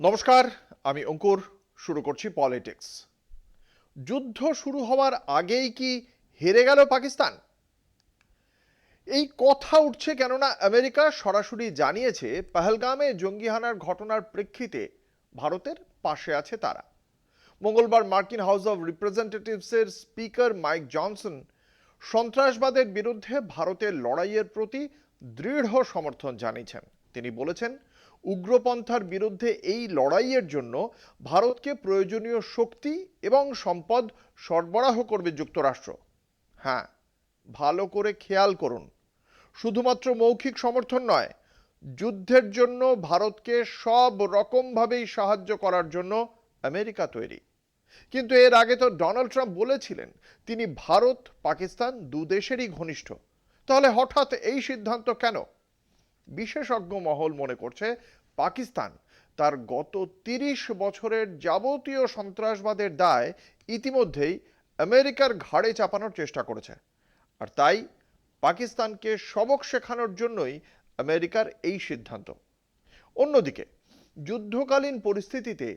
নমস্কার, আমি অঙ্কুর। শুরু করছি পলিটিক্স। যুদ্ধ শুরু হওয়ার আগেই কি হেরে গেল পাকিস্তান? এই কথা উঠছে কেননা আমেরিকা সরাসরি জানিয়েছে পহেলগামে জঙ্গি হানার ঘটনার প্রেক্ষিতে ভারতের পাশে আছে তারা। মঙ্গলবার মার্কিন হাউস অব রিপ্রেজেন্টেটিভসের স্পিকার মাইক জনসন সন্ত্রাসবাদের বিরুদ্ধে ভারতের লড়াইয়ের প্রতি দৃঢ় সমর্থন জানিয়েছেন। তিনি বলেছেন, উগ্রপন্থার বিরুদ্ধে এই লড়াইয়ের জন্য ভারতকে প্রয়োজনীয় শক্তি এবং সম্পদ সরবরাহ করবে যুক্তরাষ্ট্র। হ্যাঁ, ভালো করে খেয়াল করুন, শুধুমাত্র মৌখিক সমর্থন নয়, যুদ্ধের জন্য ভারতকে সব রকমভাবেই সাহায্য করার জন্য আমেরিকা তৈরি। কিন্তু এর আগে তো ডোনাল্ড ট্রাম্প বলেছিলেন তিনি ভারত পাকিস্তান দুদেশেরই ঘনিষ্ঠ। তাহলে হঠাৎ এই সিদ্ধান্ত কেন? বিশেষজ্ঞ মহল মনে করছে পাকিস্তান তার গত ৩০ বছরের যাবতীয় সন্ত্রাসবাদের দায় ইতিমধ্যেই আমেরিকার ঘাড়ে চাপানোর চেষ্টা করেছে। আর তাই পাকিস্তানকে সবক শেখানোর জন্যই আমেরিকার এই সিদ্ধান্ত। অন্যদিকে যুদ্ধকালীন পরিস্থিতিতে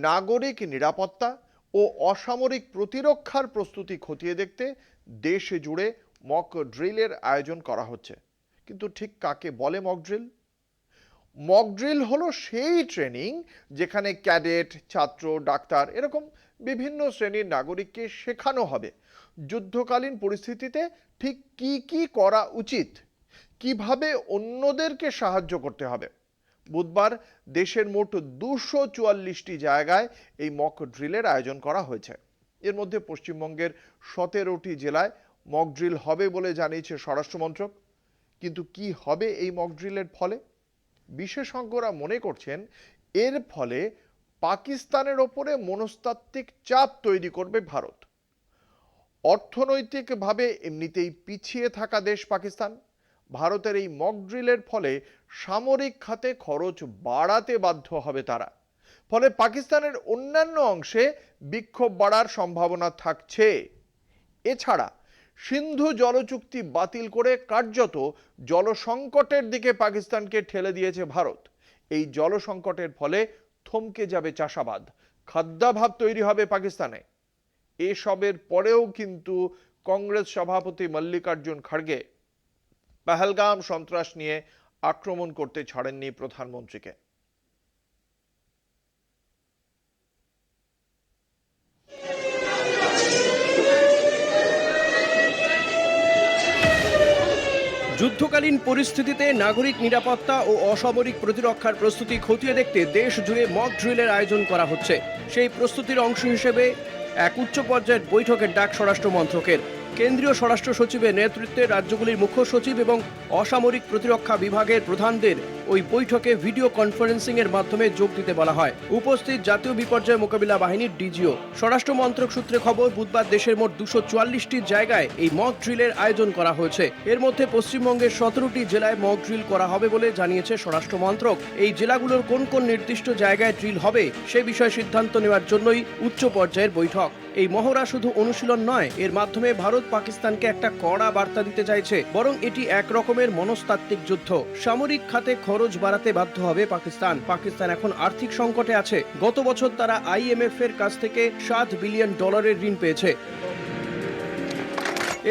নাগরিক নিরাপত্তা ও অসামরিক প্রতিরক্ষার প্রস্তুতি খতিয়ে দেখতে দেশে জুড়ে মক ড্রিলের আয়োজন করা হচ্ছে। কিন্তু ঠিক কাকে বলে মক ড্রিল? মক ড্রিল হলো সেই ট্রেনিং যেখানে ক্যাডেট, ছাত্র, ডাক্তার এরকম বিভিন্ন শ্রেণীর নাগরিককে শেখানো হবে যুদ্ধকালীন পরিস্থিতিতে ঠিক কি কি করা উচিত, কিভাবে অন্যদেরকে সাহায্য করতে হবে। বুধবার দেশের মোট ২৪৪টি জায়গায় এই মক ড্রিলের আয়োজন করা হয়েছে। এর মধ্যে পশ্চিমবঙ্গের ১৭টি জেলায় মক ড্রিল হবে বলে জানিয়েছে স্বরাষ্ট্র মন্ত্রক। কিন্তু কি হবে এই মক ড্রিলের ফলে? বিশেষজ্ঞরা মনে করছেন এর ফলে পাকিস্তানের ওপরে মনস্তাত্ত্বিক চাপ তৈরি করবে ভারত। অর্থনৈতিকভাবে এমনিতেই পিছিয়ে থাকা দেশ পাকিস্তান। ভারতের এই মক ড্রিলের ফলে সামরিক খাতে খরচ বাড়াতে বাধ্য হবে তারা। ফলে পাকিস্তানের অন্যান্য অংশে বিক্ষোভ বাড়ার সম্ভাবনা থাকছে। এছাড়া সিন্ধু জলচুক্তি বাতিল করে কার্যত জলসংকটের দিকে পাকিস্তানকে ঠেলে দিয়েছে ভারত। এই জলসংকটের ফলে থমকে যাবে চাষাবাদ, খাদ্যাভাব তৈরি হবে পাকিস্তানে। এসবের পরেও কিন্তু কংগ্রেস সভাপতি মল্লিকার্জুন খাড়গে পহেলগাম সন্ত্রাস নিয়ে আক্রমণ করতে ছাড়েননি প্রধানমন্ত্রীকে। যুদ্ধকালীন পরিস্থিতিতে নাগরিক নিরাপত্তা ও অসামরিক প্রতিরক্ষার প্রস্তুতি খতিয়ে দেখতে দেশ জুড়ে মক ড্রিলের আয়োজন করা হচ্ছে। সেই প্রস্তুতির অংশ হিসেবে এক উচ্চ পর্যায়ের বৈঠকের ডাক স্বরাষ্ট্র মন্ত্রকের। কেন্দ্রীয় স্বরাষ্ট্র সচিবের নেতৃত্বে রাজ্যগুলির মুখ্য সচিব এবং অসামরিক প্রতিরক্ষা বিভাগের প্রধানদের ওই বৈঠকে ভিডিও কনফারেন্সিং এর মাধ্যমে যোগ দিতে বলা হয়। উপস্থিত জাতীয় বিপর্যয় মোকাবিলা বাহিনীর ডিজিও। স্বরাষ্ট্র মন্ত্রক সূত্রে খবর, বুধবার দেশের মোট ২৪৪টি জায়গায় এই মক ড্রিলের আয়োজন করা হয়েছে। এর মধ্যে পশ্চিমবঙ্গের ১৭টি জেলায় মক ড্রিল করা হবে বলে জানিয়েছে স্বরাষ্ট্র মন্ত্রক। এই জেলাগুলোর কোন কোন নির্দিষ্ট জায়গায় ড্রিল হবে সে বিষয়ে সিদ্ধান্ত নেওয়ার জন্যই উচ্চ পর্যায়ের বৈঠক। এই মহড়া শুধু অনুশীলন নয়, এর মাধ্যমে ভারত পাকিস্তানকে একটা কড়া বার্তা দিতে চাইছে, বরং এটি এক রকমের মনস্তাত্ত্বিক যুদ্ধ। সামরিক খাতে খরচ বাড়াতে বাধ্য হবে পাকিস্তান। পাকিস্তান এখন আর্থিক সংকটে আছে। গত বছর তারা IMF এর কাছ থেকে $7 বিলিয়ন ঋণ পেয়েছে।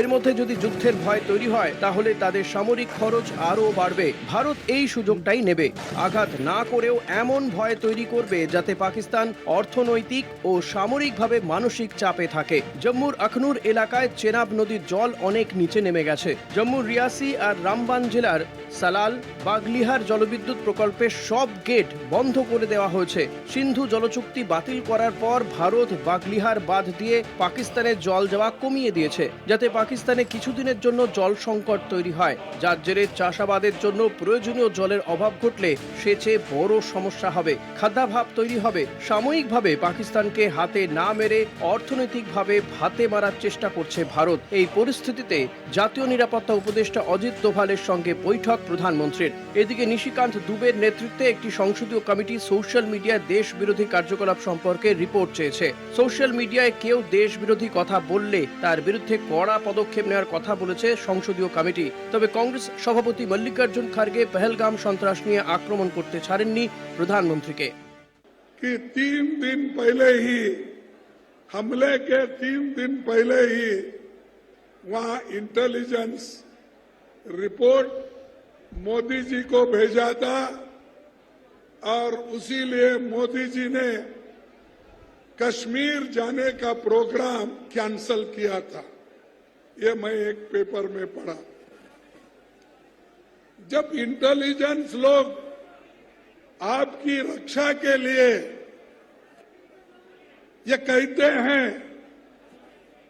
এর মধ্যে যদি যুদ্ধের ভয় তৈরি হয় তাহলে তাদের সামরিক খরচ আরও বাড়বে। ভারত এই সুযোগটাই নেবে। আঘাত না করেও এমন ভয় তৈরি করবে যাতে পাকিস্তান অর্থনৈতিক ও সামরিকভাবে মানসিক চাপে থাকে। জম্মুর আখনুর এলাকায় চেনাব নদীর জল অনেক নিচে নেমে গেছে। জম্মুর রিয়াসি আর রামবান জেলার সালাল বাগলিহার জলবিদ্যুৎ প্রকল্পের সব গেট বন্ধ করে দেওয়া হয়েছে। সিন্ধু জলচুক্তি বাতিল করার পর ভারত বাগলিহার বাঁধ দিয়ে পাকিস্তানের জল যাওয়া কমিয়ে দিয়েছে, যাতে পাকিস্তানে কিছুদিনের জন্য জল সংকট তৈরি হয়, যার জেরে চাষাবাদের জন্য প্রয়োজনীয় জলের অভাব ঘটলে সেচে বড় সমস্যা হবে, খাদ্যাভাব তৈরি হবে। সাময়িকভাবে পাকিস্তানকে হাতে না মেরে অর্থনৈতিকভাবে ভাতে মারার চেষ্টা করছে ভারত। এই পরিস্থিতিতে জাতীয় নিরাপত্তা উপদেষ্টা অজিত দোভালের সঙ্গে বৈঠক প্রধানমন্ত্রীর। এদিকে নিশিকান্ত দুবের নেতৃত্বে একটি সংসদীয় কমিটি সোশ্যাল মিডিয়ায় দেশ বিরোধী কার্যকলাপ সম্পর্কে রিপোর্ট চেয়েছে। সোশ্যাল মিডিয়ায় কেউ দেশ বিরোধী কথা বললে তার বিরুদ্ধে কড়া পদক্ষেপ নেওয়ার কথা বলেছে সংসদীয় কমিটি। তবে কংগ্রেস সভাপতি মল্লিকার্জুন খাড়গে পহেলগাম সন্ত্রাস নিয়ে আক্রমণ করতে ছাড়েননি প্রধানমন্ত্রীকে। कि 3 दिन पहले ही, हमले के 3 दिन पहले ही वहां इंटेलिजेंस रिपोर्ट मोदी जी को भेजा था और उसी लिए मोदी जी ने कश्मीर जाने का प्रोग्राम कैंसल किया था। ये मैं एक पेपर में पढ़ा। जब इंटेलिजेंस लोग आपकी रक्षा के लिए ये कहते हैं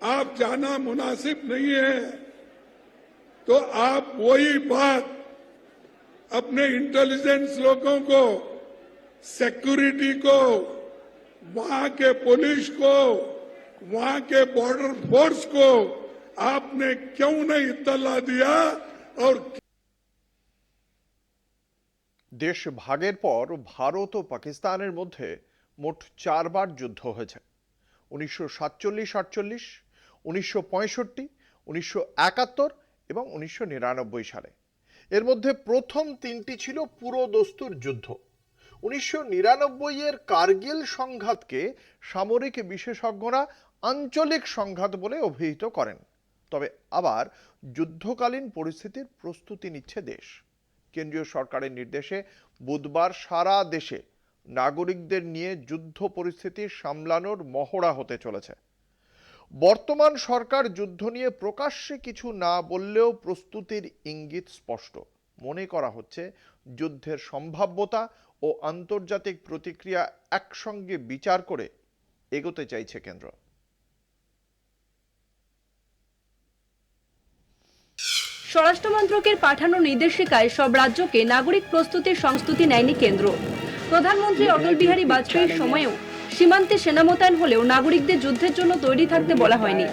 आप जाना मुनासिब नहीं है, तो आप वही बात अपने इंटेलिजेंस लोगों को, सिक्योरिटी को, वहां के पुलिस को, वहां के बॉर्डर फोर्स को आपने क्यों नहीं इत्तला दिया? और দেশ ভাগের পর ভারত ও পাকিস্তানের মধ্যে মোট 4 বার যুদ্ধ হয়েছে। 1947-48, 1965, 1971 এবং 1999 সালে। এর মধ্যে প্রথম 3টি ছিল পুরোদস্তুর যুদ্ধ। 1999 এর কার্গিল সংঘাতকে সামরিক বিশেষজ্ঞরা আঞ্চলিক সংঘাত বলে অভিহিত করেন। তবে আবার যুদ্ধকালীন পরিস্থিতির প্রস্তুতি নিচ্ছে দেশ। কেন্দ্রীয় সরকারের নির্দেশে বুধবার সারা দেশে নাগরিকদের নিয়ে যুদ্ধ পরিস্থিতি সামলানোর মহড়া হতে চলেছে। বর্তমান সরকার যুদ্ধ নিয়ে প্রকাশ্যে কিছু না বললেও প্রস্তুতির ইঙ্গিত স্পষ্ট। মনে করা হচ্ছে যুদ্ধের সম্ভাব্যতা ও আন্তর্জাতিক প্রতিক্রিয়া একসঙ্গে বিচার করে এগোতে চাইছে কেন্দ্র। স্বরাষ্ট্র মন্ত্রকের পাঠানো নির্দেশিকায় সব রাজ্যকে নাগরিক প্রস্তুতির সংস্তুতি নেয়নি কেন্দ্র। প্রধানমন্ত্রী অটল বিহারী বাজপেয়ীর সময়েও সীমান্তে সেনা মোতায়েন হলেও নাগরিকদের যুদ্ধের জন্য তৈরি থাকতে বলা হয়নি।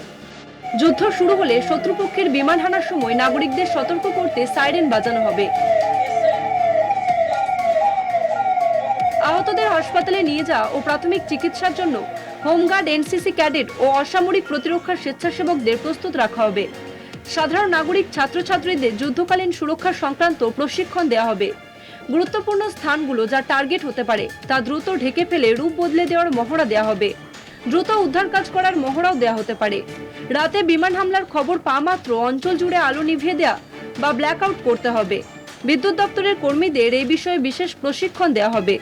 যুদ্ধ শুরু হলে শত্রুপক্ষের বিমান হানার সময় নাগরিকদের সতর্ক করতে সাইরেন বাজানো হবে। আহতদের হাসপাতালে নিয়ে যাওয়া ও প্রাথমিক চিকিৎসার জন্য হোমগার্ড, এনসিসি ক্যাডেট ও অসামরিক প্রতিরক্ষার স্বেচ্ছাসেবকদের প্রস্তুত রাখা হবে। সাধারণ নাগরিক ছাত্রছাত্রীদের যুদ্ধকালীন সুরক্ষা সংক্রান্ত প্রশিক্ষণ দেওয়া হবে। গুরুত্বপূর্ণ স্থানগুলো যা টার্গেট হতে পারে তা দ্রুত ঢেকে ফেলে রূপ বদলে দেওয়ার মহড়া দেওয়া হবে। দ্রুত উদ্ধার কাজ করার মহড়াও দেওয়া হতে পারে। রাতে বিমান হামলার খবর পাওয়া মাত্র অঞ্চল জুড়ে আলো নিভিয়ে দেওয়া বা ব্ল্যাক আউট করতে হবে। বিদ্যুৎ দপ্তরের কর্মীদের এই বিষয়ে বিশেষ প্রশিক্ষণ দেওয়া হবে।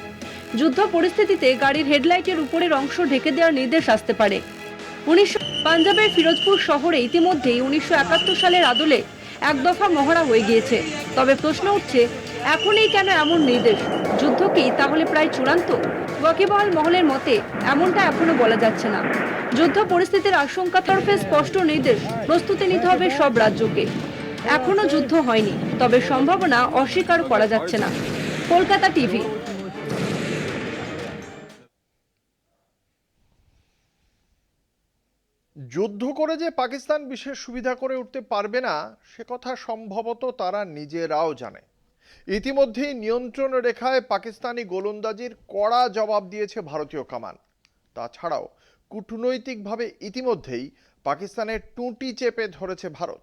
যুদ্ধ পরিস্থিতিতে গাড়ির হেডলাইটের উপরের অংশ ঢেকে দেওয়ার নির্দেশ আসতে পারে। পাঞ্জাবের ফিরোজপুর শহরে ইতিমধ্যেই 1971 সালের আদলে এক দফা মহড়া হয়ে গিয়েছে। তবে প্রশ্ন উঠছে, এখনই কেন এমন নির্দেশ? যুদ্ধ কি তাহলে প্রায় চূড়ান্ত? ওয়াকিবহাল মহলের মতে এমনটা এখনো বলা যাচ্ছে না। যুদ্ধ পরিস্থিতির আশঙ্কা তরফে স্পষ্ট নির্দেশ, প্রস্তুতি নিতে হবে সব রাজ্যকে। এখনো যুদ্ধ হয়নি, তবে সম্ভাবনা অস্বীকার করা যাচ্ছে না। কলকাতা টিভি। যুদ্ধ করে যে পাকিস্তান বিশেষ সুবিধা করে উঠতে পারবে না সে কথা সম্ভবত তারা নিজেরাও জানে। ইতিমধ্যেই নিয়ন্ত্রণ রেখায় পাকিস্তানি গোলন্দাজির কড়া জবাব দিয়েছে ভারতীয় কামান। তাছাড়াও কূটনৈতিকভাবে ইতিমধ্যেই পাকিস্তানের টুঁটি চেপে ধরেছে ভারত।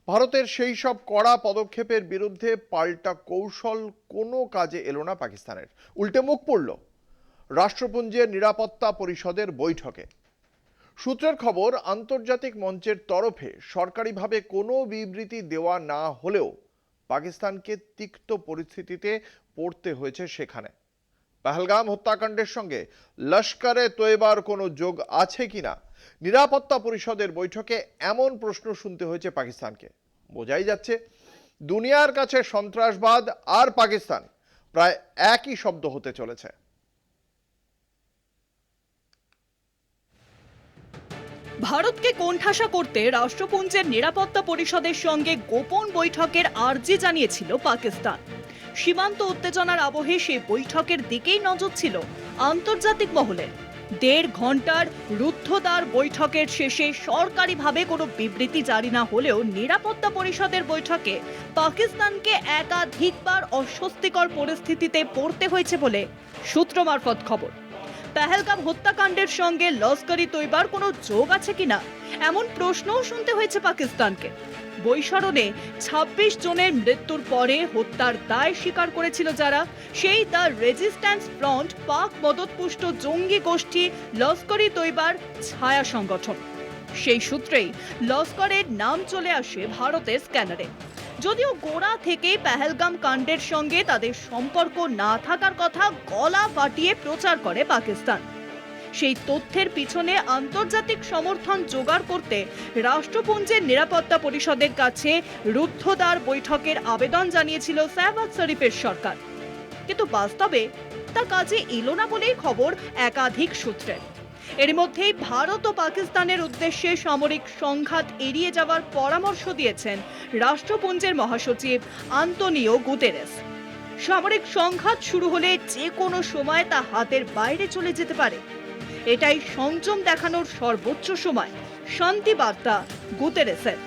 ভারতের সেই সব কড়া পদক্ষেপের বিরুদ্ধে পাল্টা কৌশল কোনো কাজে এলো না পাকিস্তানের। উল্টে মুখ পড়ল রাষ্ট্রপুঞ্জের নিরাপত্তা পরিষদের বৈঠকে। সূত্রের খবর, আন্তর্জাতিক মঞ্চের তরফে সরকারিভাবে কোনো বিবৃতি দেওয়া না হলেও পাকিস্তানকে তিক্ত পরিস্থিতিতে পড়তে হয়েছে সেখানে। পহেলগাম হত্যাকাণ্ডের সঙ্গে লস্করে তৈবার কোনো যোগ আছে কিনা নিরাপত্তা পরিষদের বৈঠকে এমন প্রশ্ন শুনতে হয়েছে পাকিস্তানকে। বোঝাই যাচ্ছে দুনিয়ার কাছে সন্ত্রাসবাদ আর পাকিস্তান প্রায় একই শব্দ হতে চলেছে। ভারতকে কোণঠাসা করতে রাষ্ট্রপুঞ্জের নিরাপত্তা পরিষদের সঙ্গে গোপন বৈঠকের আর্জি জানিয়েছিল পাকিস্তান। সীমান্ত উত্তেজনার আবহে সেই বৈঠকের দিকেই নজর ছিল আন্তর্জাতিক মহলের। 1.5 ঘন্টার রুদ্ধদ্বার বৈঠকের শেষে সরকারিভাবে কোনো বিবৃতি জারি না হলেও নিরাপত্তা পরিষদের বৈঠকে পাকিস্তানকে একাধিকবার অস্বস্তিকর পরিস্থিতিতে পড়তে হয়েছে বলে সূত্র মারফত খবর। পহেলগাম হত্যাকাণ্ডের সঙ্গে লস্কর-ই তৈবার কোনো যোগ আছে কিনা এমন প্রশ্নও শুনতে হয়েছে পাকিস্তানকে। বৈশারণে ২৬ জনের মৃত্যুর পরে হত্যার দায় স্বীকার করেছিল যারা, সেই দ্য রেজিস্ট্যান্স ফ্রন্ট পাক মদতপুষ্ট জঙ্গি গোষ্ঠী লস্কর-ই তৈবার ছায়া সংগঠন। সেই সূত্রেই লস্করের নাম চলে আসে ভারতের স্ক্যানারে। যদিও গোড়া থেকে পেহেলগাম কাণ্ডের সঙ্গে তাদের সম্পর্ক না থাকার কথা গলা ফাটিয়ে প্রচার করে পাকিস্তান। সেই তথ্যের পিছনে আন্তর্জাতিক সমর্থন জোগাড় করতে রাষ্ট্রপুঞ্জের নিরাপত্তা পরিষদের কাছে রুদ্ধদ্বার বৈঠকের আবেদন জানিয়েছিল শাহবাজ শরীফের সরকার, কিন্তু বাস্তবে তা কাজে এলো না বলেই খবর একাধিক সূত্রের। এর মধ্যেই ভারত ও পাকিস্তানের উদ্দেশ্যে সামরিক সংঘাত এড়িয়ে যাওয়ার পরামর্শ দিয়েছেন রাষ্ট্রপুঞ্জের মহাসচিব আন্তোনিও গুতেরেস। সামরিক সংঘাত শুরু হলে যে কোনো সময় তা হাতের বাইরে চলে যেতে পারে, এটাই সংযম দেখানোর সর্বোচ্চ সময়, শান্তি বার্তা গুতেরেসের।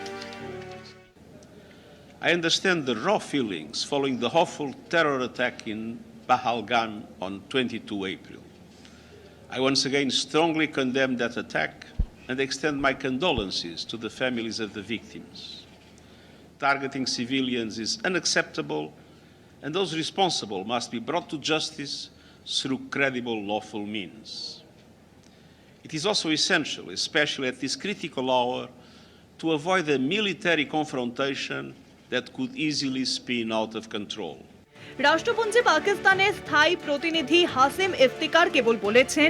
I understand the raw feelings following the awful terror attack in Pahalgan on 22 April. I once again strongly condemn that attack and extend my condolences to the families of the victims. Targeting civilians is unacceptable, and those responsible must be brought to justice through credible lawful means. It is also essential, especially at this critical hour, to avoid a military confrontation that could easily spin out of control. রাষ্ট্রপুঞ্জে পাকিস্তানের স্থায়ী প্রতিনিধি হাসিম ইফতিকার কেবল বলেছেন,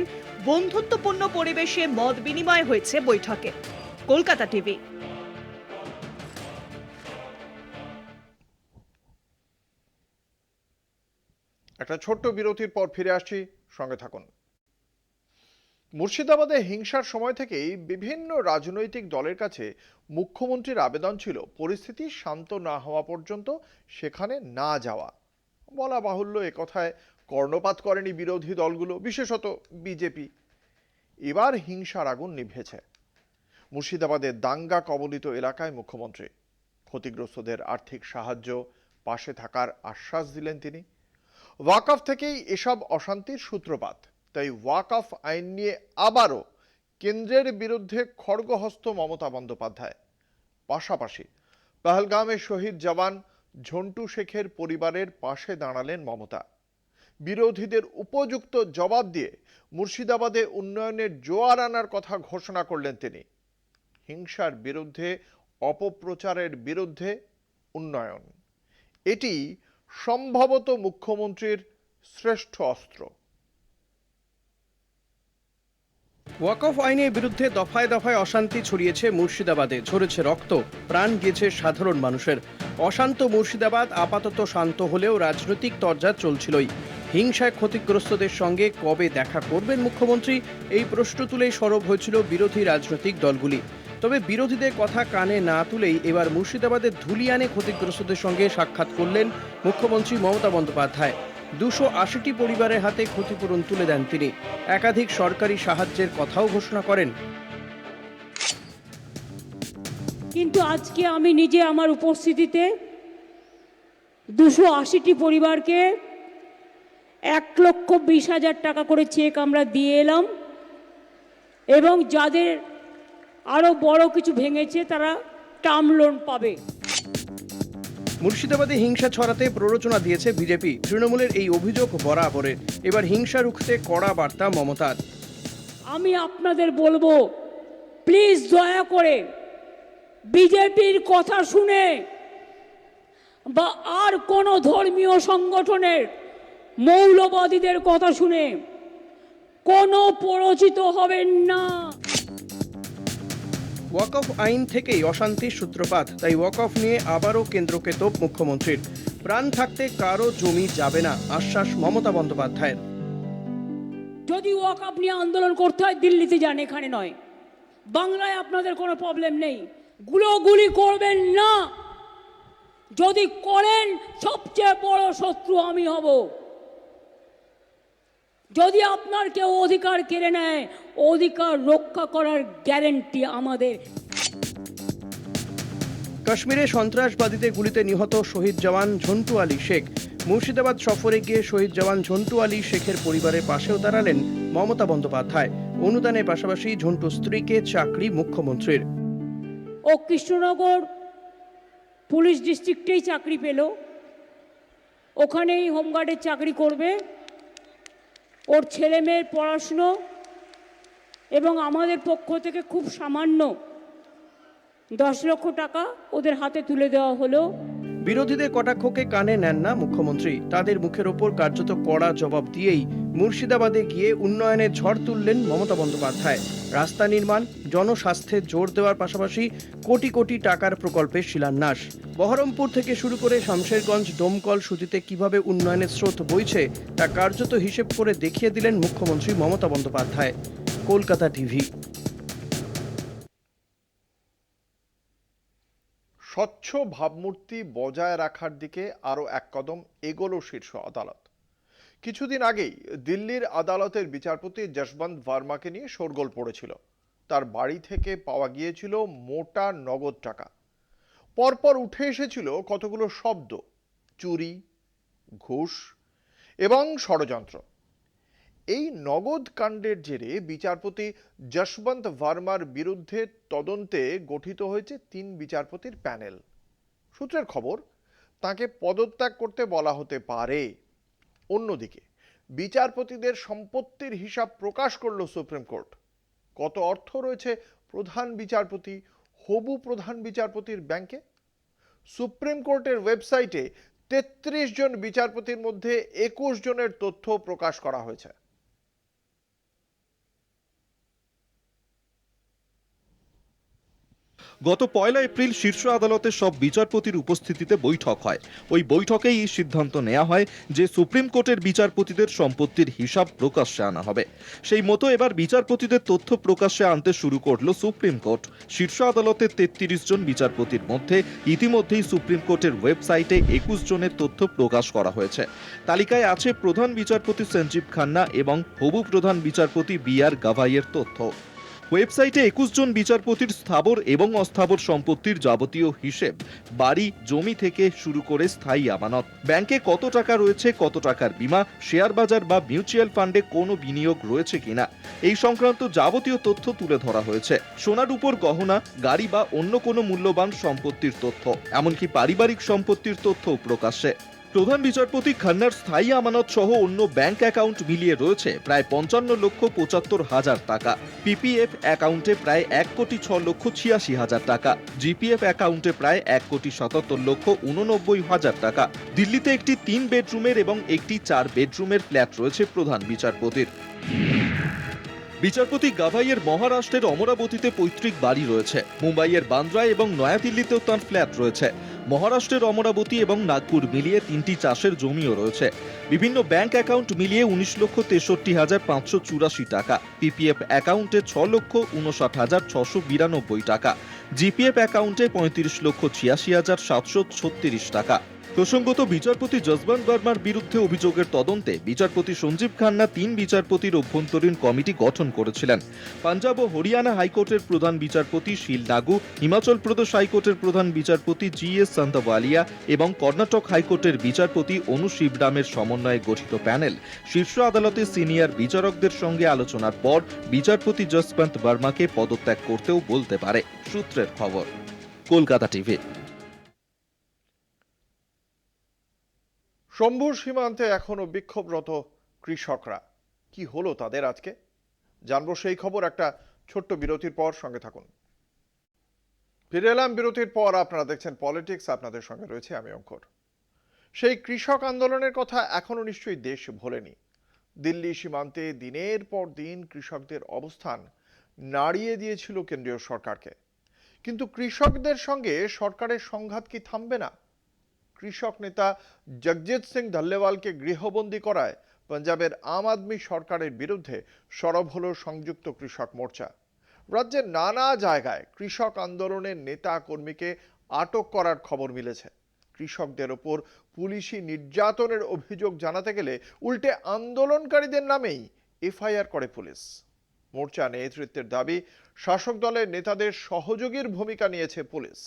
বন্ধুত্বপূর্ণ পরিবেশে মত বিনিময় হয়েছে বৈঠকে। কলকাতা টিভি। একটা ছোট্ট বিরতির পর ফিরে আসছি, সঙ্গে থাকুন। মুর্শিদাবাদে হিংসার সময় থেকেই বিভিন্ন রাজনৈতিক দলের কাছে মুখ্যমন্ত্রীর আবেদন ছিল পরিস্থিতি শান্ত না হওয়া পর্যন্ত সেখানে না যাওয়া। বলা বাহুল্য, একথায় কর্ণপাত করেনি বিরোধী দলগুলো, বিশেষত বিজেপি। এবার হিংসার আগুন নিভেছে। মুর্শিদাবাদের দাঙ্গা কবলিত এলাকায় মুখ্যমন্ত্রী ক্ষতিগ্রস্তদের আর্থিক সাহায্য, পাশে থাকার আশ্বাস দিলেন তিনি। ওয়াকফ থেকেই এসব অশান্তির সূত্রপাত, তাই ওয়াকফ আইন নিয়ে আবারও কেন্দ্রের বিরুদ্ধে খড়গহস্ত মমতা বন্দ্যোপাধ্যায়। পাশাপাশি পহলগামে শহীদ জওয়ান ঝন্টু শেখের পরিবারের পাশে দাঁড়ালেন মমতা। বিরোধীদের উপযুক্ত জবাব দিয়ে মুর্শিদাবাদে উন্নয়নের জোয়ার আনার কথা ঘোষণা করলেন তিনি। হিংসার বিরুদ্ধে, অপপ্রচারের বিরুদ্ধে উন্নয়ন, এটি সম্ভবত মুখ্যমন্ত্রীর শ্রেষ্ঠ অস্ত্র। ওয়াকফ আইনের বিরুদ্ধে দফায় দফায় অশান্তি ছড়িয়েছে মুর্শিদাবাদে, ঝরেছে রক্ত, প্রাণ গিয়েছে সাধারণ মানুষের। অশান্ত মুর্শিদাবাদ আপাতত শান্ত হলেও রাজনৈতিক তরজা চলছিলই। হিংসায় ক্ষতিগ্রস্তদের সঙ্গে কবে দেখা করবেন মুখ্যমন্ত্রী, এই প্রশ্ন তুলেই সরব হয়েছিল বিরোধী রাজনৈতিক দলগুলি। তবে বিরোধীদের কথা কানে না তুলেই এবার মুর্শিদাবাদের ধুলিয়ানে ক্ষতিগ্রস্তদের সঙ্গে সাক্ষাৎ করলেন মুখ্যমন্ত্রী মমতা বন্দ্যোপাধ্যায়। 280টি পরিবারের হাতে ক্ষতিপূরণ তুলে দেন তিনি। একাধিক সরকারি সাহায্যের কথাও ঘোষণা করেন। কিন্তু আজকে আমি নিজে আমার উপস্থিতিতে 280টি পরিবারকে 1,20,000 টাকা করে চেক আমরা দিয়ে এলাম, এবং যাদের আরো বড় কিছু ভেঙেছে তারা টার্ম লোন পাবে। মুর্শিদাবাদে হিংসা ছড়াতে প্ররোচনা দিয়েছে বিজেপি। তৃণমূলের এই অভিযোগ বরাবরের। এবার হিংসা রুখতে কড়া বার্তা মমতার। আমি আপনাদের বলবো, প্লিজ দয়া করে বিজেপির কথা শুনে বা আর কোনো ধর্মীয় সংগঠনের মৌলবাদীদের কথা শুনে কোনো প্ররোচিত হবেন না। ওয়াকফ আইন থেকেই অশান্তির সূত্রপাত, তাই ওয়াকফ নিয়ে আবারও কেন্দ্রকে তোপ মুখ্যমন্ত্রীর। প্রাণ থাকতে কারো জমি যাবে না, আশ্বাস মমতা বন্দ্যোপাধ্যায়ের। যদি ওয়াকফ নিয়ে আন্দোলন করতে হয় দিল্লিতে যান, এখানে নয়। বাংলায় আপনাদের কোনো প্রবলেম নেই, গুলোগুলি করবেন না। যদি করেন সবচেয়ে বড় শত্রু আমি হব। যদি আপনার কেউ অধিকার কেড়ে নেয়, অধিকার রক্ষা করার গ্যারান্টি আমাদের। কাশ্মীরে সন্ত্রাসবাদীদের গুলিতে নিহত শহীদ জওয়ান ঝন্টু আলী শেখ। মুর্শিদাবাদ সফরে গিয়ে শহীদ জওয়ান ঝন্টু আলী শেখের পরিবারের পাশেও দাঁড়ালেন মমতা বন্দ্যোপাধ্যায়। অনুদানের পাশাপাশি ঝন্টু স্ত্রীকে চাকরি মুখ্যমন্ত্রীর। ও কৃষ্ণনগর পুলিশ ডিস্ট্রিক্টেই চাকরি পেল, ওখানেই হোমগার্ডের চাকরি করবে, ওর ছেলে মেয়ের পড়াশুনো এবং আমাদের পক্ষ থেকে খুব সামান্য 10 লক্ষ টাকা ওদের হাতে তুলে দেওয়া হলো। বিরোধীদের কটাক্ষকে কানে নেন না মুখ্যমন্ত্রী। তাদের মুখের ওপর কার্যত কড়া জবাব দিয়েই মুর্শিদাবাদে গিয়ে উন্নয়নের ঝড় তুললেন মমতা বন্দ্যোপাধ্যায়। রাস্তা নির্মাণ, জনস্বাস্থ্যে জোর দেওয়ার পাশাপাশি কোটি কোটি টাকার প্রকল্পের শিলান্যাস। বহরমপুর থেকে শুরু করে শামশেরগঞ্জ, ডোমকল সুজিতে কিভাবে উন্নয়নের স্রোত বইছে তা কার্যত হিসেব করে দেখিয়ে দিলেন মুখ্যমন্ত্রী মমতা বন্দ্যোপাধ্যায়। কলকাতা টিভি। স্বচ্ছ ভাবমূর্তি বজায় রাখার দিকে আরও এক কদম এগোলো শীর্ষ আদালত। কিছুদিন আগেই দিল্লির আদালতের বিচারপতি যশবন্ত ভার্মাকে নিয়ে শোরগোল পড়েছিল। তার বাড়ি থেকে পাওয়া গিয়েছিল মোটা নগদ টাকা। পরপর উঠে এসেছিল কতগুলো শব্দ: চুরি, ঘুষ এবং ষড়যন্ত্র। এই নগদ কাণ্ডের জেরে বিচারপতি যশবন্ত ভার্মার বিরুদ্ধে তদন্তে গঠিত হয়েছে 3 বিচারপতির প্যানেল। সূত্রের খবর, তাকে পদত্যাগ করতে বলা হতে পারে। অন্যদিকে বিচারপতিদের সম্পত্তির হিসাব প্রকাশ করল সুপ্রিম কোর্ট। কত অর্থ রয়েছে প্রধান বিচারপতি, হবু প্রধান বিচারপতির ব্যাংকে? সুপ্রিম কোর্টের ওয়েবসাইটে 33 জন বিচারপতির মধ্যে 21 জনের তথ্য প্রকাশ করা হয়েছে। গত 1 এপ্রিল শীর্ষ আদালতের সব বিচারপতির উপস্থিতিতে বৈঠক হয়। ওই বৈঠকেই এই সিদ্ধান্ত নেওয়া হয় যে সুপ্রিম কোর্টের বিচারপতিদের সম্পত্তির হিসাব প্রকাশ্যে আনা হবে। সেই মতো এবার বিচারপতিদের তথ্য প্রকাশ্যে আনতে শুরু করলো সুপ্রিম কোর্ট। শীর্ষ আদালতের 33 জন বিচারপতির মধ্যে ইতিমধ্যেই সুপ্রিম কোর্টের ওয়েবসাইটে 21 জনের তথ্য প্রকাশ করা হয়েছে। তালিকায় আছে প্রধান বিচারপতি সঞ্জীব খান্না এবং হবু প্রধান বিচারপতি বি.আর. গাভাইয়ের তথ্য। ওয়েবসাইটে 21 জন বিচারপতির স্থাবর এবং অস্থাবর সম্পত্তির যাবতীয় হিসেব, বাড়ি, জমি থেকে শুরু করে স্থায়ী আমানত, ব্যাংকে কত টাকা রয়েছে, কত টাকার বীমা, শেয়ার বাজার বা মিউচুয়াল ফান্ডে কোনো বিনিয়োগ রয়েছে কিনা, এই সংক্রান্ত যাবতীয় তথ্য তুলে ধরা হয়েছে। সোনার উপর গহনা, গাড়ি বা অন্য কোনো মূল্যবান সম্পত্তির তথ্য, এমনকি পারিবারিক সম্পত্তির তথ্যও প্রকাশ্যে। প্রধান বিচারপতি খান্নার স্থায়ী আমানত সহ অন্য ব্যাংক অ্যাকাউন্ট মিলিয়ে রয়েছে প্রায় 55,75,000 টাকা। পিপিএফ অ্যাকাউন্টে প্রায় 1,06,86,000 টাকা। জিপিএফ অ্যাকাউন্টে প্রায় 1,77,89,000 টাকা। দিল্লিতে একটি 3 বেডরুমের এবং একটি 4 বেডরুমের ফ্ল্যাট রয়েছে প্রধান বিচারপতির। বিচারপতি গাভাইয়ের মহারাষ্ট্রের অমরাবতীতে পৈতৃক বাড়ি রয়েছে। মুম্বাইয়ের বান্দ্রায় এবং নয়াদিল্লিতেও তাঁর ফ্ল্যাট রয়েছে। মহারাষ্ট্রের অমরাবতী এবং নাগপুর মিলিয়ে 3টি চাষের জমিও রয়েছে। বিভিন্ন ব্যাংক অ্যাকাউন্ট মিলিয়ে 19,63,584 টাকা। পিপিএফ অ্যাকাউন্টে 6,59,692 টাকা। জিপিএফ অ্যাকাউন্টে 35,86,736 টাকা। প্রসঙ্গত, বিচারপতি যশবন্ত ভার্মার বিরুদ্ধে অভিযোগের তদন্তে বিচারপতি সঞ্জীব খান্না 3 বিচারপতির অভ্যন্তরীণ কমিটি গঠন করেছিলেন। পাঞ্জাব ও হরিয়ানা হাইকোর্টের প্রধান বিচারপতি শিল নাগু, হিমাচল প্রদেশ হাইকোর্টের প্রধান বিচারপতি জি.এস. সান্তাওয়ালিয়া এবং কর্ণাটক হাইকোর্টের বিচারপতি অনু শিবরামের সমন্বয়ে গঠিত প্যানেল শীর্ষ আদালতের সিনিয়র বিচারকদের সঙ্গে আলোচনার পর বিচারপতি যশবন্ত ভার্মাকে পদত্যাগ করতেও বলতে পারে। সূত্রের খবর, কলকাতা টিভি। শম্ভুর সীমান্তে এখনো বিক্ষোভরত কৃষকরা, কি হলো তাদের আজকে? জানবো সেই খবর একটা ছোট্ট বিরতির পর। সঙ্গে থাকুন। ফিরে এলাম বিরতির পর। আপনারা দেখছেন পলিটিক্স, আপনাদের সঙ্গে রয়েছে আমি অঙ্কুর। সেই কৃষক আন্দোলনের কথা এখনো নিশ্চয়ই দেশ ভোলেনি। দিল্লি সীমান্তে দিনের পর দিন কৃষকদের অবস্থান নাড়িয়ে দিয়েছিল কেন্দ্রীয় সরকারকে। কিন্তু কৃষকদের সঙ্গে সরকারের সংঘাত কি থামবে না? কৃষক নেতা জগজিৎ সিং ধল্লেওয়ালকে গৃহবন্দী করায় পাঞ্জাবের আম আদমি সরকারের বিরুদ্ধে সরব হল সংযুক্ত কৃষক মোর্চা। রাজ্যের নানা জায়গায় কৃষক আন্দোলনের নেতা কর্মীকে আটক করার খবর মিলেছে। কৃষকদের ওপর পুলিশি নির্যাতনের অভিযোগ জানাতে গেলে উল্টে আন্দোলনকারীদের নামেই এফআইআর করে পুলিশ। মোর্চা নেতৃত্বের দাবি, শাসক দলের নেতাদের সহযোগীর ভূমিকা নিয়েছে পুলিশ।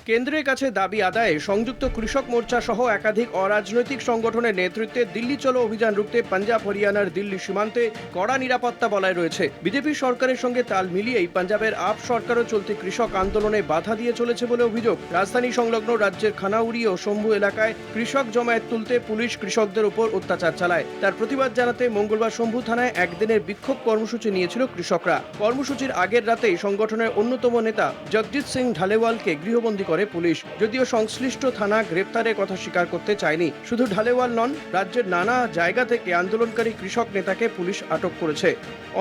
কেন্দ্রের কাছে দাবি আদায়ে সংযুক্ত কৃষক মোর্চা সহ একাধিক অরাজনৈতিক সংগঠনের নেতৃত্বে দিল্লি চলো অভিযান রুখতে পাঞ্জাব হরিয়ানার দিল্লি সীমান্তে কড়া নিরাপত্তা বলয় রয়েছে। বিজেপি সরকারের সঙ্গে তাল মিলিয়েই পাঞ্জাবের আপ সরকারও চলতি কৃষক আন্দোলনে বাধা দিয়ে চলেছে বলে অভিযোগ। রাজধানী সংলগ্ন রাজ্যের খানাউড়ি ও শম্ভু এলাকায় কৃষক জমায়েত তুলতে পুলিশ কৃষকদের উপর অত্যাচার চালায়। তার প্রতিবাদ জানাতে মঙ্গলবার শম্ভু থানায় একদিনের বিক্ষোভ কর্মসূচি নিয়েছিল কৃষকরা। কর্মসূচির আগের রাতেই সংগঠনের অন্যতম নেতা জগজিৎ সিং ঢালেওয়ালকে গৃহবন্দী করে পুলিশ। যদিও সংশ্লিষ্ট থানা গ্রেপ্তারের কথা স্বীকার করতে চায়নি। শুধু ঢালেওয়াল নন, রাজ্যের নানা জায়গা থেকে আন্দোলনকারী কৃষক নেতাকে পুলিশ আটক করেছে।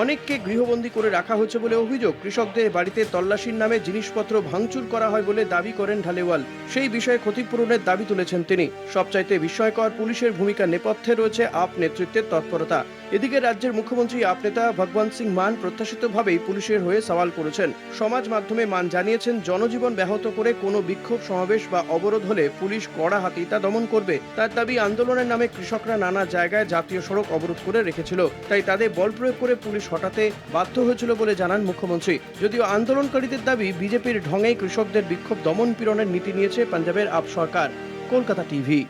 অনেককে গৃহবন্দী করে রাখা হয়েছে বলে অভিযোগ। কৃষকদের বাড়িতে তল্লাশির নামে জিনিসপত্র ভাঙচুর করা হয় বলে দাবি করেন ঢালেওয়াল। সেই বিষয়ে ক্ষতিপূরণের দাবি তুলেছেন তিনি। সবচাইতে বিস্ময়কর, পুলিশের ভূমিকা নেপথ্যে রয়েছে আপ নেতৃত্বের তৎপরতা। এদিকে রাজ্যের মুখ্যমন্ত্রী আপ নেতা ভগবন্ত সিং মান প্রত্যাশিতভাবেই পুলিশের হয়ে সওয়াল করেছেন। সমাজ মাধ্যমে মান জানিয়েছেন, জনজীবন ব্যাহত করে কোনো বিক্ষোভ সমাবেশ বা অবরোধ হলে পুলিশ কড়া হাতেই তা দমন করবে। তার দাবি, আন্দোলনের নামে কৃষকরা নানা জায়গায় জাতীয় সড়ক অবরোধ করে রেখেছিল, তাই তাদের বল প্রয়োগ করে পুলিশ হটাতে বাধ্য হয়েছিল বলে জানান মুখ্যমন্ত্রী। যদিও আন্দোলনকারীদের দাবি, বিজেপির ঢঙেই কৃষকদের বিক্ষোভ দমন পীড়নের নীতি নিয়েছে পাঞ্জাবের আপ সরকার। কলকাতা টিভি।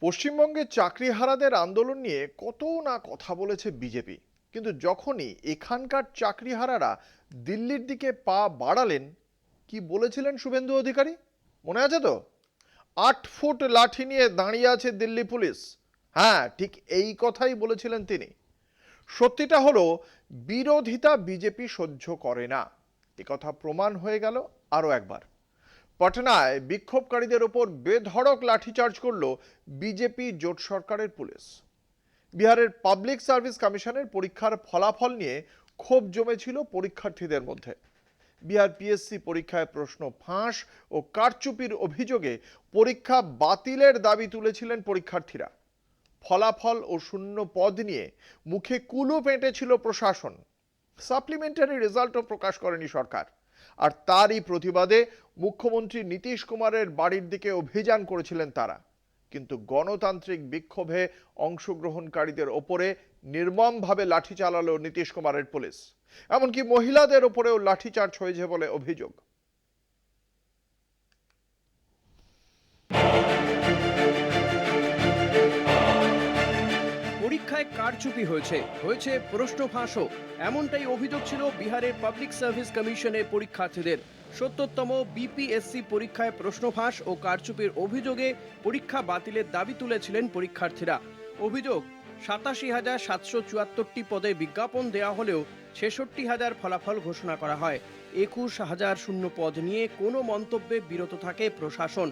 পশ্চিমবঙ্গে চাকরিহারাদের আন্দোলন নিয়ে কত না কথা বলেছে বিজেপি, কিন্তু যখনই এখানকার চাকরিহারারা দিল্লির দিকে পা বাড়ালেন, কি বলেছিলেন শুভেন্দু অধিকারী? মনে আছে তো? 8 ফুট লাঠি নিয়ে দাঁড়িয়ে আছে দিল্লি পুলিশ। হ্যাঁ, ঠিক এই কথাই বলেছিলেন তিনি। সত্যিটা হলো, বিরোধিতা বিজেপি সহ্য করে না। একথা প্রমাণ হয়ে গেল আরও একবার। পাটনায় বিক্ষোভকারীদের ওপর বেধড়ক লাঠিচার্জ করল বিজেপি জোট সরকারের পুলিশ। বিহারের পাবলিক সার্ভিস কমিশনের পরীক্ষার ফলাফল নিয়ে ক্ষোভ জমেছিল পরীক্ষার্থীদের মধ্যে। বিহার পিএসসি পরীক্ষায় প্রশ্ন ফাঁস ও কারচুপির অভিযোগে পরীক্ষা বাতিলের দাবি তুলেছিলেন পরীক্ষার্থীরা। ফলাফল ও শূন্য পদ নিয়ে মুখে কুলুপ এঁটেছিল প্রশাসন। সাপ্লিমেন্টারি রেজাল্টও প্রকাশ করেনি সরকার। আর তারই প্রতিবাদে মুখ্যমন্ত্রী নীতিশ কুমারের বাড়ির দিকে অভিযান করেছিলেন তারা। কিন্তু গণতান্ত্রিক বিক্ষোভে অংশগ্রহণকারীদের ওপরে নির্মমভাবে লাঠি চালালো নীতিশ কুমারের পুলিশ। এমনকি মহিলাদের ওপরেও লাঠিচার্জ হয়েছে বলে অভিযোগ। পরীক্ষায় কারচুপি হয়েছে প্রশ্ন ফাঁসও, এমনটাই অভিযোগ ছিল বিহারের পাবলিক সার্ভিস কমিশনের পরীক্ষার্থীদের। ৭০তম বিপিএসসি পরীক্ষায় প্রশ্ন ফাঁস ও কারচুপির অভিযোগে পরীক্ষা বাতিলের দাবি তুলেছিলেন পরীক্ষার্থীরা। অভিযোগ, ৮৭,৭৭৪টি পদে বিজ্ঞাপন দেওয়া হলেও ৬৬,০০০ ফলাফল ঘোষণা করা হয়। ২১,০০০ শূন্য পদ নিয়ে কোনো মন্তব্যে বিরত থাকে প্রশাসন।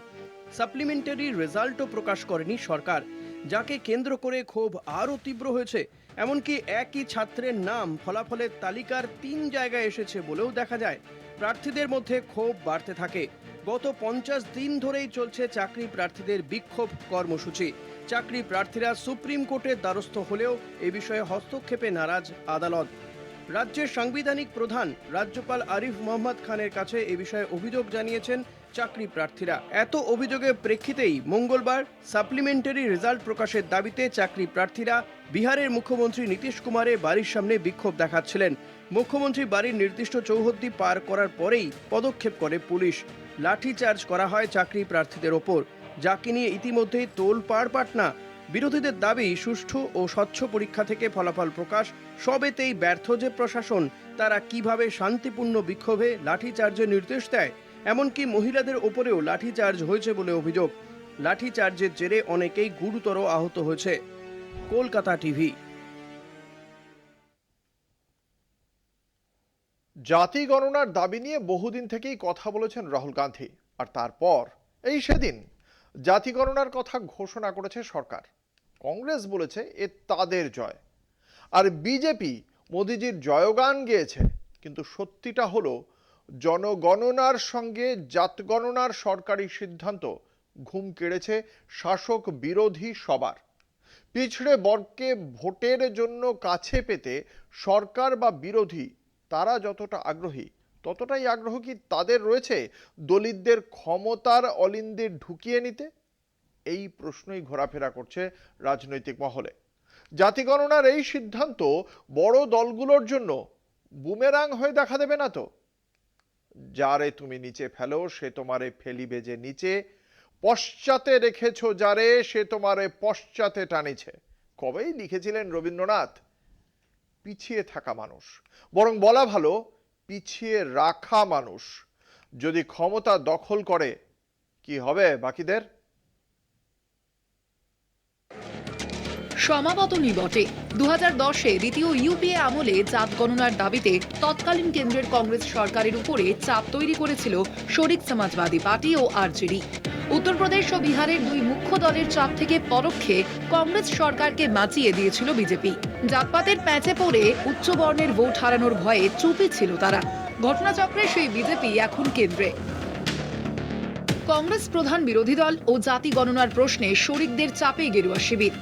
সাপ্লিমেন্টারি রেজাল্টও প্রকাশ করেনি সরকার, যাকে কেন্দ্র করে ক্ষোভ আরও তীব্র হয়েছে। এমনকি একই ছাত্রের নাম ফলাফলের তালিকার ৩ জায়গায় এসেছে বলেও দেখা যায়। প্রার্থীদের মধ্যে ক্ষোভ বাড়তে থাকে। গত ৫০ দিন ধরেই চলছে চাকরি প্রার্থীদের বিক্ষোভ কর্মসূচি। চাকরি প্রার্থীরা সুপ্রিম কোর্টের দ্বারস্থ হলেও এ বিষয়ে হস্তক্ষেপে নারাজ আদালত। রাজ্যের সাংবিধানিক প্রধান রাজ্যপাল আরিফ মোহাম্মদ খানের কাছে এ বিষয়ে অভিযোগ জানিয়েছেন চাকরি প্রার্থীরা। এত অভিযোগের প্রেক্ষিতেই মঙ্গলবার সাপ্লিমেন্টারি রেজাল্ট প্রকাশের দাবিতে চাকরি প্রার্থীরা বিহারের মুখ্যমন্ত্রী নীতিশ কুমারের বাড়ির সামনে বিক্ষোভ দেখাচ্ছিলেন। মুখ্যমন্ত্রী বাড়ির নির্দিষ্ট চৌহদ্দি পার করার পরেই পদক্ষেপ করে পুলিশ। লাঠিচার্জ করা হয় চাকরি প্রার্থীদের ওপর, যাকে নিয়ে ইতিমধ্যেই তোলপাড় পাটনা। বিরোধীদের দাবি, সুষ্ঠু ও স্বচ্ছ পরীক্ষা থেকে ফলাফল প্রকাশ সবেতেই ব্যর্থ যে প্রশাসন, তারা কিভাবে শান্তিপূর্ণ বিক্ষোভে লাঠিচার্জের নির্দেশ দেয়। এমনকি মহিলাদের ওপরেও লাঠিচার্জ হয়েছে বলে অভিযোগ। লাঠিচার্জের জেরে অনেকেই গুরুতর আহত হয়েছে। কলকাতা টিভি। জাতি গণনার দাবি নিয়ে বহুদিন থেকেই কথা বলেছেন রাহুল গান্ধী, আর তারপর এই সেদিন জাতি গণনার কথা ঘোষণা করেছে সরকার। কংগ্রেস বলেছে এ তাদের জয়, আর বিজেপি মোদিজির জয়গান গেয়েছে। কিন্তু সত্যিটা হলো, জনগণনার সঙ্গে জাতগণনার সরকারি সিদ্ধান্ত ঘুম কেড়েছে শাসক বিরোধী সবার। পিছড়ে বর্গকে ভোটের জন্য কাছে পেতে সরকার বা বিরোধী তারা যতটা আগ্রহী, ততটাই আগ্রহ কি তাদের রয়েছে দলিতদের ক্ষমতার অলিন্দে ঢুকিয়ে নিতে? এই প্রশ্নই ঘোরাফেরা করছে রাজনৈতিক মহলে। জাতিগণনার এই সিদ্ধান্ত বড় দলগুলোর জন্য বুমেরাং হয়ে দেখা দেবে না তো? যারে তুমি নিচে ফেলো সে তোমারে ফেলিবে যে নিচে, পশ্চাতে রেখেছো যারে সে তোমারে পশ্চাতে টানিছে। কবেই লিখেছিলেন রবীন্দ্রনাথ। পিছিয়ে থাকা মানুষ, বরং বলা ভালো পিছিয়ে রাখা মানুষ যদি ক্ষমতা দখল করে কি হবে বাকিদের? সমাপতনই বটে। 2010-এ দ্বিতীয় ইউপিএ আমলে জাত গণনার দাবিতে তৎকালীন কেন্দ্রের কংগ্রেস সরকারের উপরে চাপ তৈরি করেছিল শরিক সমাজবাদী পার্টি ও আরজেডি। উত্তরপ্রদেশ ও বিহারের দুই মুখ্য দলের চাপ থেকে পরোক্ষে কংগ্রেস সরকারকে বাঁচিয়ে দিয়েছিল বিজেপি। জাতপাতের প্যাঁচে পড়ে উচ্চ বর্ণের ভোট হারানোর ভয়ে চুপই ছিল তারা। ঘটনাচক্রে সেই বিজেপি এখন কেন্দ্রে। কংগ্রেস প্রধান বিরোধী দল ও জাতি গণনার প্রশ্নে শরিকদের চাপে গেরুয়া শিবির।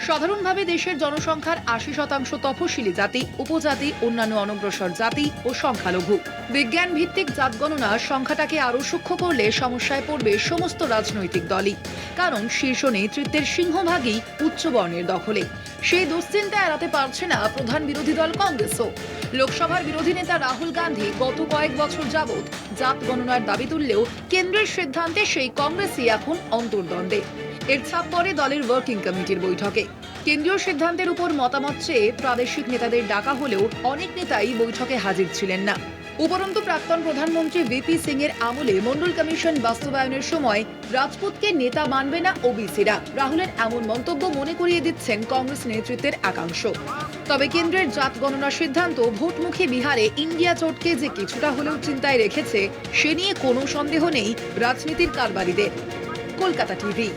সাধারণভাবে দেশের জনসংখ্যার 80% তফসিলি জাতি, উপজাতি, অন্যান্য অনগ্রসর জাতি ও সংখ্যালঘু। বিজ্ঞান ভিত্তিক জাত গণনা সংখ্যাটাকে আরও সূক্ষ্ম করলে সমস্যায় পড়বে সমস্ত রাজনৈতিক দলই, কারণ শীর্ষ নেতৃত্বের সিংহভাগই উচ্চ বর্ণের দখলে। সেই দুশ্চিন্তা এড়াতে পারছে না প্রধান বিরোধী দল কংগ্রেসও। লোকসভার বিরোধী নেতা রাহুল গান্ধী গত কয়েক বছর যাবৎ জাত গণনার দাবি তুললেও কেন্দ্রের সিদ্ধান্তে সেই কংগ্রেসই এখন অন্তর্দ্বন্দ্বে। এর ছাপ পড়ে দলের ওয়ার্কিং কমিটির বৈঠকে। কেন্দ্রীয় সিদ্ধান্তের উপর মতামত চেয়ে প্রাদেশিক নেতাদের ডাকা হলেও অনেক নেতাই বৈঠকে হাজির ছিলেন না। উপরন্তু প্রাক্তন প্রধানমন্ত্রী ভিপি সিং এর আমলে মন্ডল কমিশন বাস্তবায়নের সময় রাজপুতকে নেতা মানবে না ওবিসিরা। রাহুলের এমন মন্তব্য মনে করিয়ে দিচ্ছেন কংগ্রেস নেতৃত্বের একাংশ। তবে কেন্দ্রের জাত গণনা সিদ্ধান্ত ভোটমুখী বিহারে ইন্ডিয়া জোটকে যে কিছুটা হলেও চিন্তায় রেখেছে সে নিয়ে কোনো সন্দেহ নেই রাজনীতির কারবারিদের। কলকাতা টিভি।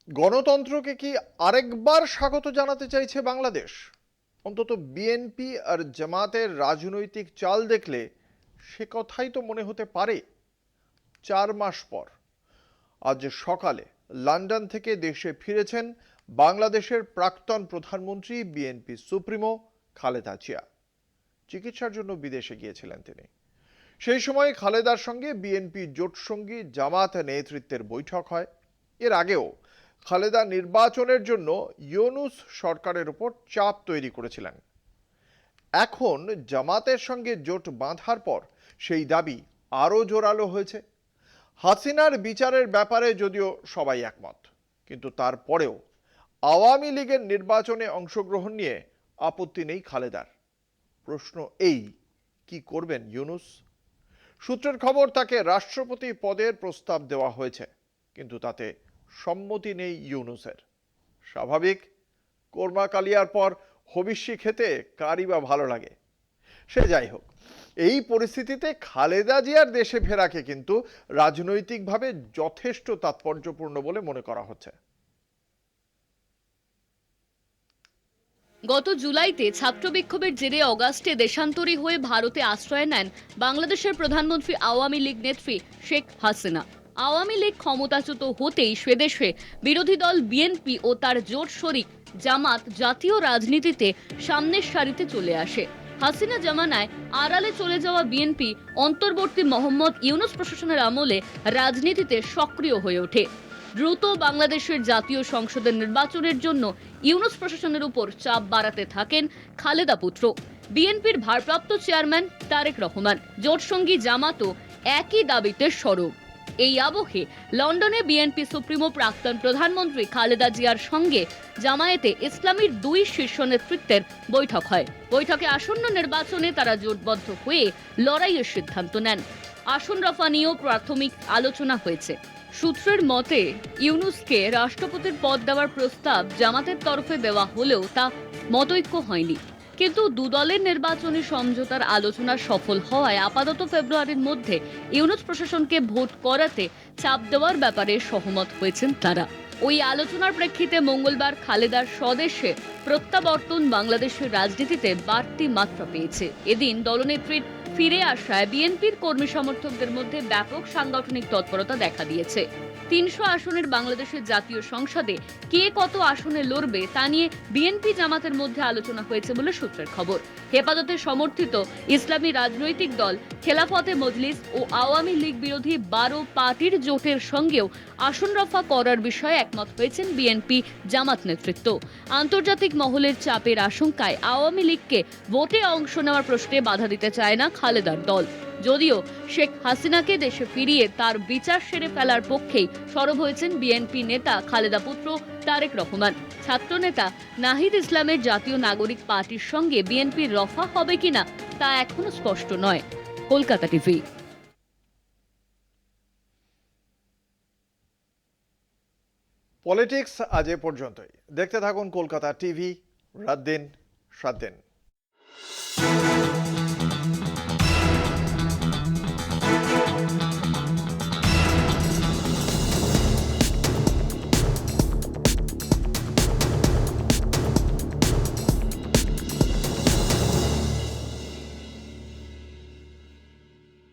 গণতন্ত্রকে কি আরেকবার স্বাগত জানাতে চাইছে বাংলাদেশ? অন্তত বিএনপি আর জামাতের রাজনৈতিক চাল দেখলে সে কথাই তো মনে হতে পারে। 4 মাস পর আজ সকালে লন্ডন থেকে দেশে ফিরেছেন বাংলাদেশের প্রাক্তন প্রধানমন্ত্রী বিএনপি সুপ্রিমো খালেদা জিয়া। চিকিৎসার জন্য বিদেশে গিয়েছিলেন তিনি। সেই সময় খালেদার সঙ্গে বিএনপি জোটসঙ্গী জামাত নেতৃত্বের বৈঠক হয়। এর আগেও খালেদা নির্বাচনের জন্য ইউনূস সরকারের উপর চাপ তৈরি করেছিলেন। এখন জামাতের সঙ্গে জোট বাঁধার পর সেই দাবি আরও জোরালো হয়েছে। হাসিনার বিচারের ব্যাপারে যদিও সবাই একমত, কিন্তু তারপরেও আওয়ামী লীগের নির্বাচনে অংশগ্রহণ নিয়ে আপত্তি নেই খালেদার। প্রশ্ন এই, কি করবেন ইউনূস? সূত্রের খবর তাকে রাষ্ট্রপতি পদের প্রস্তাব দেওয়া হয়েছে, কিন্তু তাতে সম্মতি নেই ইউনূসের। স্বাভাবিক, কোরমা কালিয়ার পর হবিষ্যি খেতে কারই বা ভালো লাগে। সে যাই হোক, এই পরিস্থিতিতে খালেদা জিয়ার দেশে ফেরাকে কিন্তু রাজনৈতিকভাবে যথেষ্ট তাৎপর্যপূর্ণ বলে মনে করা হচ্ছে। গত জুলাইতে ছাত্র বিক্ষোভের জেরে অগাস্টে দেশান্তরী হয়ে ভারতে আশ্রয় নেন বাংলাদেশের প্রধানমন্ত্রী আওয়ামী লীগ নেত্রী শেখ হাসিনা। আওয়ামী লীগ ক্ষমতাচ্যুত হতেই সেদেশে বিরোধী দল বিএনপি ও তার জোট শরিক জামাত জাতীয় রাজনীতিতে সামনের সারিতে চলে আসে। হাসিনা জামানায় আড়ালে চলে যাওয়া বিএনপি অন্তর্বর্তী মোহাম্মদ ইউনূস প্রশাসনের আমলে রাজনীতিতে সক্রিয় হয়ে ওঠে। দ্রুত বাংলাদেশের জাতীয় সংসদের নির্বাচনের জন্য ইউনূস প্রশাসনের উপর চাপ বাড়াতে থাকেন খালেদা পুত্র বিএনপির ভারপ্রাপ্ত চেয়ারম্যান তারেক রহমান। জোটসঙ্গী জামাতও একই দাবিতে সরব। এই আবহে লন্ডনে বিএনপি সুপ্রিমো প্রাক্তন প্রধানমন্ত্রী খালেদা জিয়ার সঙ্গে জামায়াতে ইসলামীর 2 শীর্ষ নেতৃত্বের বৈঠক হয়। বৈঠকে আসন্ন নির্বাচনে তারা জোটবদ্ধ হয়ে লড়াইয়ের সিদ্ধান্ত নেন। আসন রফা নিয়েও প্রাথমিক আলোচনা হয়েছে। সূত্রের মতে ইউনূসকে রাষ্ট্রপতির পদ দেওয়ার প্রস্তাব জামাতের তরফে দেওয়া হলেও তা মতৈক্য হয়নি। কিন্তু দুদলের নির্বাচনী সমঝোতার আলোচনা সফল হওয়ায় আপাতত ফেব্রুয়ারির মধ্যে ইউনূস প্রশাসনকে ভোট করাতে চাপ দেওয়ার ব্যাপারে সহমত হয়েছেন তারা। ওই আলোচনার প্রেক্ষিতে মঙ্গলবার খালেদার স্বদেশে প্রত্যাবর্তন বাংলাদেশের রাজনীতিতে বাড়তি মাত্রা পেয়েছে। এদিন দলনেত্রীর ফিরে আসায় বিএনপির কর্মী সমর্থকদের মধ্যে ব্যাপক সাংগঠনিক তৎপরতা দেখা দিয়েছে। 300 আসনের বাংলাদেশের জাতীয় সংসদে কে কত আসনে লড়বে তা নিয়ে বিএনপি জামাতের মধ্যে আলোচনা হয়েছে বলে সূত্রের খবর। হেফাজতের সমর্থিত ইসলামী রাজনৈতিক দল খেলাফতে মজলিস ও আওয়ামী লীগ বিরোধী 12 পার্টির জোটের সঙ্গেও আসন রফা করার বিষয়ে একমত হয়েছেন বিএনপি জামাত নেতৃত্ব। আন্তর্জাতিক মহলের চাপের আশঙ্কায় আওয়ামী লীগকে ভোটে অংশ নেওয়ার প্রশ্নে বাধা দিতে চায় না খালেদার দল। যদিও শেখ হাসিনাকে দেশে ফিরিয়ে তার বিচার সেরে ফেলার পক্ষেই সরব হয়েছেন বিএনপি নেতা খালেদা পুত্র তারেক রহমান। ছাত্রনেতা নাহিদ ইসলামের জাতীয় নাগরিক পার্টির সঙ্গে বিএনপির রফা হবে কিনা তা এখনো স্পষ্ট নয়। কলকাতা টিভি। পলিটিক্স আজ এ পর্যন্তই। দেখতে থাকুন কলকাতা টিভি, রাত দিন 7 দিন।